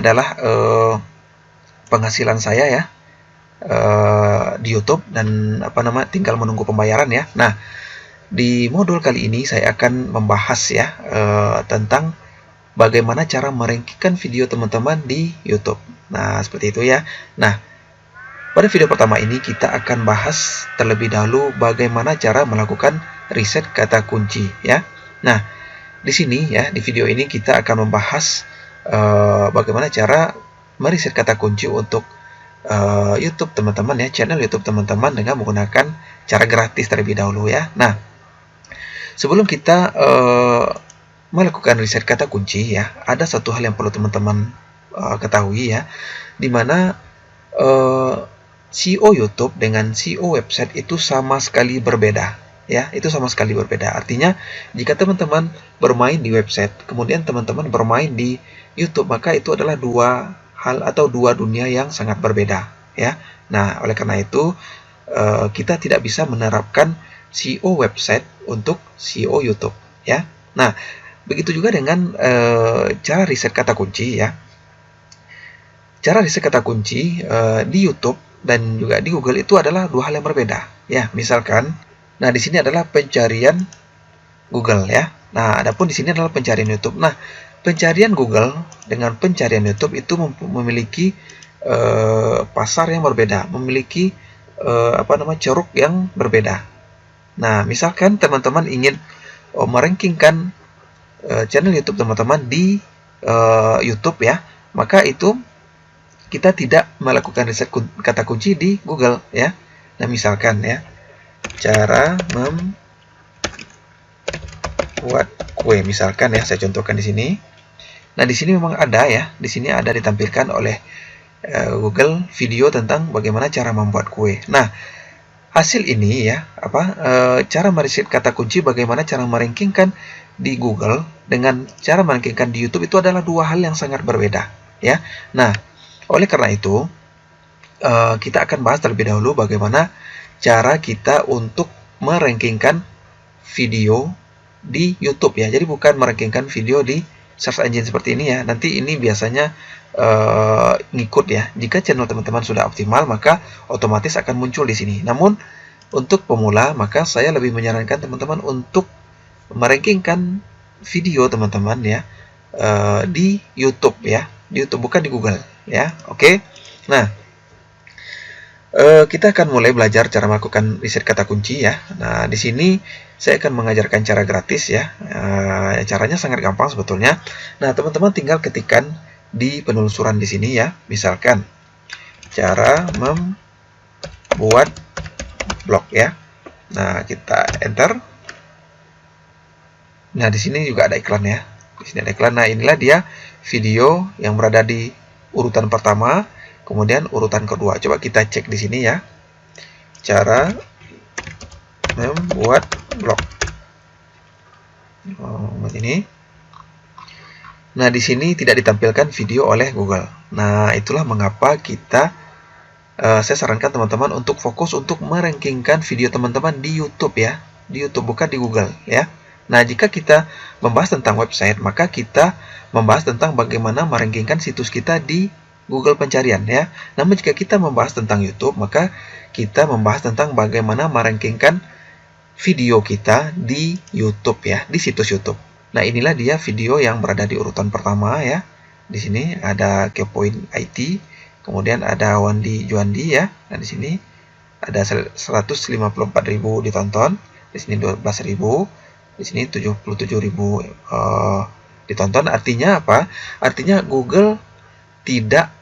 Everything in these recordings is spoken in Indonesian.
adalah penghasilan saya ya di YouTube, dan tinggal menunggu pembayaran ya. Nah, di modul kali ini saya akan membahas ya tentang bagaimana cara merankingkan video teman-teman di YouTube. Nah, seperti itu ya. Nah, pada video pertama ini kita akan bahas terlebih dahulu bagaimana cara melakukan riset kata kunci ya. Nah, di sini ya, di video ini kita akan membahas bagaimana cara meriset kata kunci untuk YouTube teman-teman ya, channel YouTube teman-teman dengan menggunakan cara gratis terlebih dahulu ya. Nah, sebelum kita melakukan riset kata kunci ya, ada satu hal yang perlu teman-teman ketahui ya, dimana SEO YouTube dengan SEO website itu sama sekali berbeda ya, itu sama sekali berbeda. Artinya jika teman-teman bermain di website kemudian teman-teman bermain di YouTube, maka itu adalah dua hal atau dua dunia yang sangat berbeda ya. Nah, oleh karena itu kita tidak bisa menerapkan SEO website untuk SEO YouTube ya. Nah, begitu juga dengan cara riset kata kunci ya. Cara riset kata kunci di YouTube dan juga di Google itu adalah dua hal yang berbeda ya. Misalkan, nah di sini adalah pencarian Google ya. Nah, adapun di sini adalah pencarian YouTube. Nah, pencarian Google dengan pencarian YouTube itu memiliki pasar yang berbeda, memiliki ceruk yang berbeda. Nah, misalkan teman-teman ingin merankingkan channel YouTube teman-teman di YouTube ya, maka itu kita tidak melakukan riset kata kunci di Google ya. Nah, misalkan ya, cara membuat kue misalkan ya, saya contohkan di sini. Nah, di sini memang ada ya, di sini ada ditampilkan oleh Google video tentang bagaimana cara membuat kue. Nah, hasil ini ya, cara meriset kata kunci, bagaimana cara merankingkan di Google dengan cara merankingkan di YouTube itu adalah dua hal yang sangat berbeda ya. Nah, oleh karena itu kita akan bahas terlebih dahulu bagaimana cara kita untuk merankingkan video di YouTube ya. Jadi bukan merankingkan video di search engine seperti ini ya. Nanti ini biasanya ngikut ya. Jika channel teman-teman sudah optimal, maka otomatis akan muncul di sini. Namun untuk pemula, maka saya lebih menyarankan teman-teman untuk merankingkan video teman-teman ya di YouTube ya, di YouTube bukan di Google ya. Oke. Nah, kita akan mulai belajar cara melakukan riset kata kunci ya. Nah, di sini saya akan mengajarkan cara gratis ya. Caranya sangat gampang sebetulnya. Nah, teman-teman tinggal ketikkan di penelusuran di sini ya. Misalkan cara membuat blog ya. Nah, kita enter. Nah, di sini juga ada iklan ya. Di sini ada iklan. Nah, inilah dia video yang berada di urutan pertama, kemudian urutan kedua. Coba kita cek di sini ya. Cara membuat blog. Ini. Nah, di sini tidak ditampilkan video oleh Google. Nah, itulah mengapa saya sarankan teman-teman untuk fokus untuk merankingkan video teman-teman di YouTube ya. Di YouTube bukan di Google ya. Nah, jika kita membahas tentang website, maka kita membahas tentang bagaimana merankingkan situs kita di Google pencarian ya. Namun jika kita membahas tentang YouTube, maka kita membahas tentang bagaimana merankingkan video kita di YouTube ya, di situs YouTube. Nah, inilah dia video yang berada di urutan pertama ya. Di sini ada Kepoin IT, kemudian ada Wandi Juandi ya. Nah, di sini ada 154.000 ditonton, di sini 12.000. Di sini 77.000 ditonton. Artinya apa? Artinya Google tidak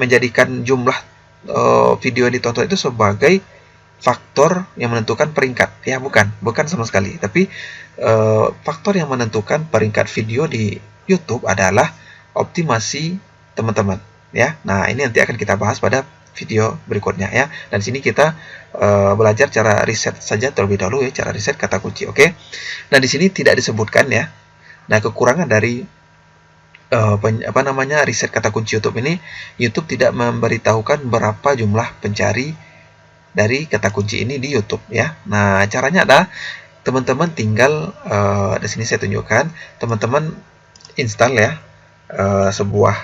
menjadikan jumlah video yang ditonton itu sebagai faktor yang menentukan peringkat ya, bukan sama sekali. Tapi faktor yang menentukan peringkat video di YouTube adalah optimasi teman-teman ya. Nah, ini nanti akan kita bahas pada video berikutnya ya. Dan di sini kita belajar cara riset saja terlebih dahulu ya, cara riset kata kunci. Oke. Nah, di sini tidak disebutkan ya. Nah, kekurangan dari riset kata kunci YouTube ini, YouTube tidak memberitahukan berapa jumlah pencari dari kata kunci ini di YouTube ya. Nah, caranya adalah teman-teman tinggal di sini saya tunjukkan, teman-teman install ya sebuah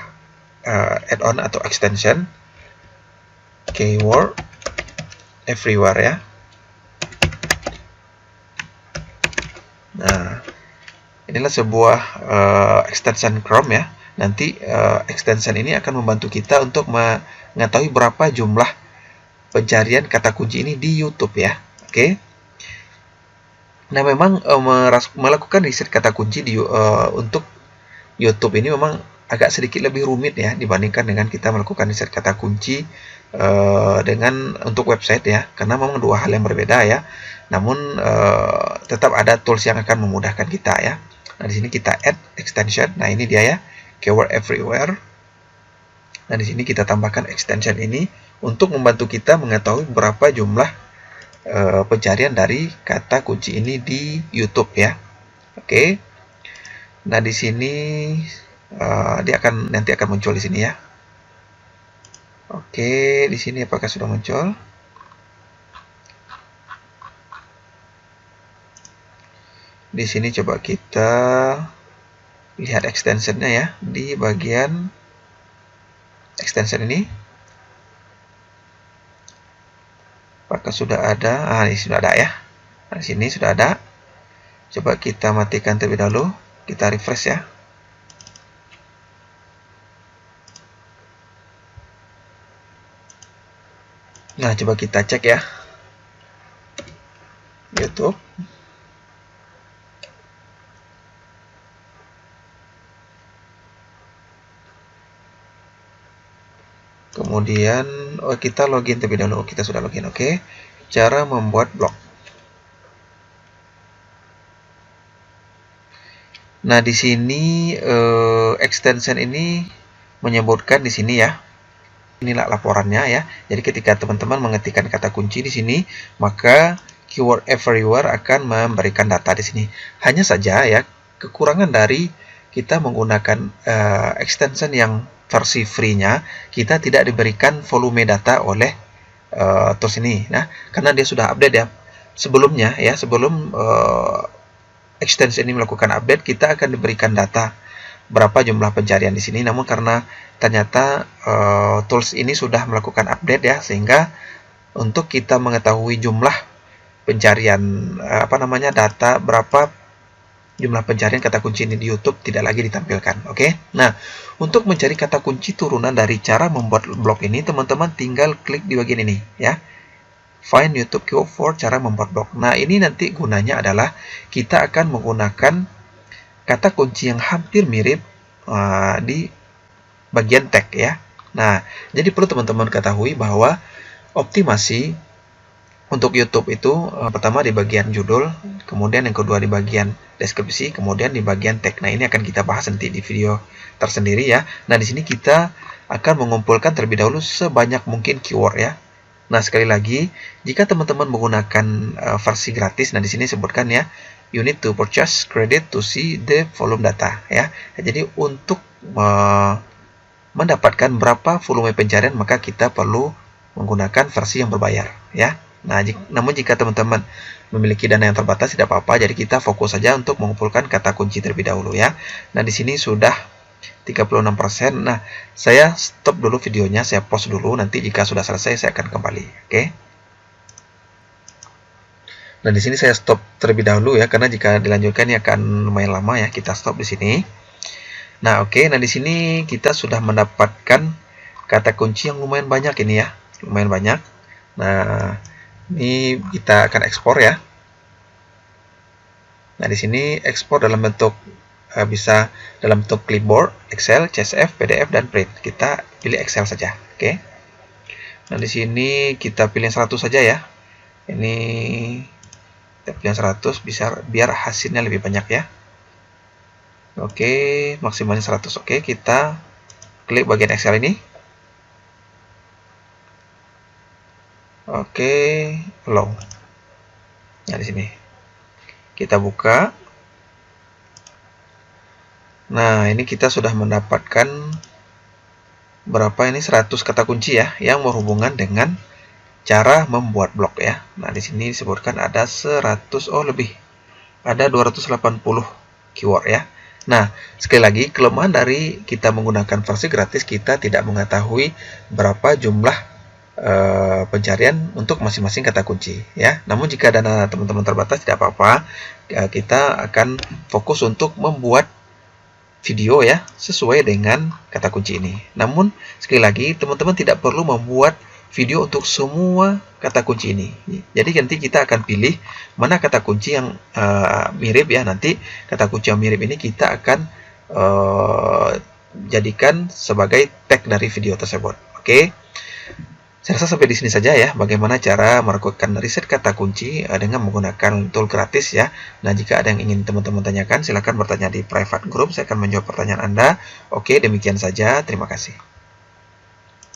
add-on atau extension keyword everywhere ya. Nah, inilah sebuah extension Chrome ya. Nanti extension ini akan membantu kita untuk mengetahui berapa jumlah pencarian kata kunci ini di YouTube ya. Oke. Nah, memang melakukan riset kata kunci untuk YouTube ini memang agak sedikit lebih rumit ya dibandingkan dengan kita melakukan riset kata kunci untuk website ya, karena memang dua hal yang berbeda ya. Namun tetap ada tools yang akan memudahkan kita ya. Nah, di sini kita add extension. Nah, ini dia ya, keyword everywhere. Nah, di sini kita tambahkan extension ini untuk membantu kita mengetahui berapa jumlah pencarian dari kata kunci ini di YouTube ya. Oke. Nah, di sini dia nanti akan muncul di sini ya. Oke, di sini apakah sudah muncul? Di sini coba kita lihat extensionnya ya, di bagian extension ini. Apakah sudah ada? Ini sudah ada ya. Nah, di sini sudah ada. Coba kita matikan terlebih dahulu. Kita refresh ya. Nah, coba kita cek ya. YouTube. Kemudian kita login terlebih dahulu. Kita sudah login, oke. Cara membuat blog. Nah, di sini extension ini menyebutkan di sini ya. Inilah laporannya ya. Jadi ketika teman-teman mengetikkan kata kunci di sini, maka keyword everywhere akan memberikan data di sini. Hanya saja ya, kekurangan dari kita menggunakan extension yang versi free-nya, kita tidak diberikan volume data oleh tools ini. Nah, karena dia sudah update ya. Sebelumnya ya, sebelum extension ini melakukan update, kita akan diberikan data berapa jumlah pencarian di sini. Namun karena ternyata tools ini sudah melakukan update ya, sehingga untuk kita mengetahui jumlah pencarian data berapa jumlah pencarian kata kunci ini di YouTube tidak lagi ditampilkan. Oke. Nah, untuk mencari kata kunci turunan dari cara membuat blog ini, teman-teman tinggal klik di bagian ini ya. Find YouTube keyword for cara membuat blog. Nah, ini nanti gunanya adalah kita akan menggunakan kata kunci yang hampir mirip di bagian tag ya. Nah, jadi perlu teman-teman ketahui bahwa optimasi untuk YouTube itu pertama di bagian judul, kemudian yang kedua di bagian deskripsi, kemudian di bagian tag. Nah, ini akan kita bahas nanti di video tersendiri ya. Nah, di sini kita akan mengumpulkan terlebih dahulu sebanyak mungkin keyword ya. Nah, sekali lagi, jika teman-teman menggunakan versi gratis, nah di sini sebutkan ya, you need to purchase credit to see the volume data ya. Jadi untuk mendapatkan berapa volume pencarian, maka kita perlu menggunakan versi yang berbayar ya. Nah, namun jika teman-teman memiliki dana yang terbatas tidak apa-apa, jadi kita fokus saja untuk mengumpulkan kata kunci terlebih dahulu ya. Nah, di sini sudah 36%. Nah, saya stop dulu videonya, saya pause dulu, nanti jika sudah selesai saya akan kembali. Oke. Nah, di sini saya stop terlebih dahulu ya, karena jika dilanjutkan ini akan lumayan lama ya. Kita stop di sini. Nah, oke. Nah, di sini kita sudah mendapatkan kata kunci yang lumayan banyak ini ya. Lumayan banyak. Nah, ini kita akan ekspor ya. Nah, di sini ekspor dalam bentuk bisa dalam bentuk clipboard, Excel, CSV, PDF, dan print. Kita pilih Excel saja. Oke. Nah, di sini kita pilih 100 saja ya. Ini kita pilih 100 bisa biar hasilnya lebih banyak ya. Oke, maksimalnya 100. Oke, kita klik bagian Excel ini. Oke, allow. Nah, di sini kita buka. Nah, ini kita sudah mendapatkan berapa ini 100 kata kunci ya yang berhubungan dengan cara membuat blog ya. Nah, di sini disebutkan ada 100 lebih. Ada 280 keyword ya Nah, sekali lagi, kelemahan dari kita menggunakan versi gratis, kita tidak mengetahui berapa jumlah pencarian untuk masing-masing kata kunci, ya. Namun jika dana teman-teman terbatas, tidak apa-apa, kita akan fokus untuk membuat video ya sesuai dengan kata kunci ini. Namun sekali lagi, teman-teman tidak perlu membuat video untuk semua kata kunci ini. Jadi nanti kita akan pilih mana kata kunci yang mirip ya. Nanti kata kunci yang mirip ini kita akan jadikan sebagai tag dari video tersebut. Oke. Saya rasa sampai di sini saja ya, bagaimana cara melakukan riset kata kunci dengan menggunakan tool gratis ya. Nah, jika ada yang ingin teman-teman tanyakan, silakan bertanya di private group, saya akan menjawab pertanyaan Anda. Oke, demikian saja, terima kasih.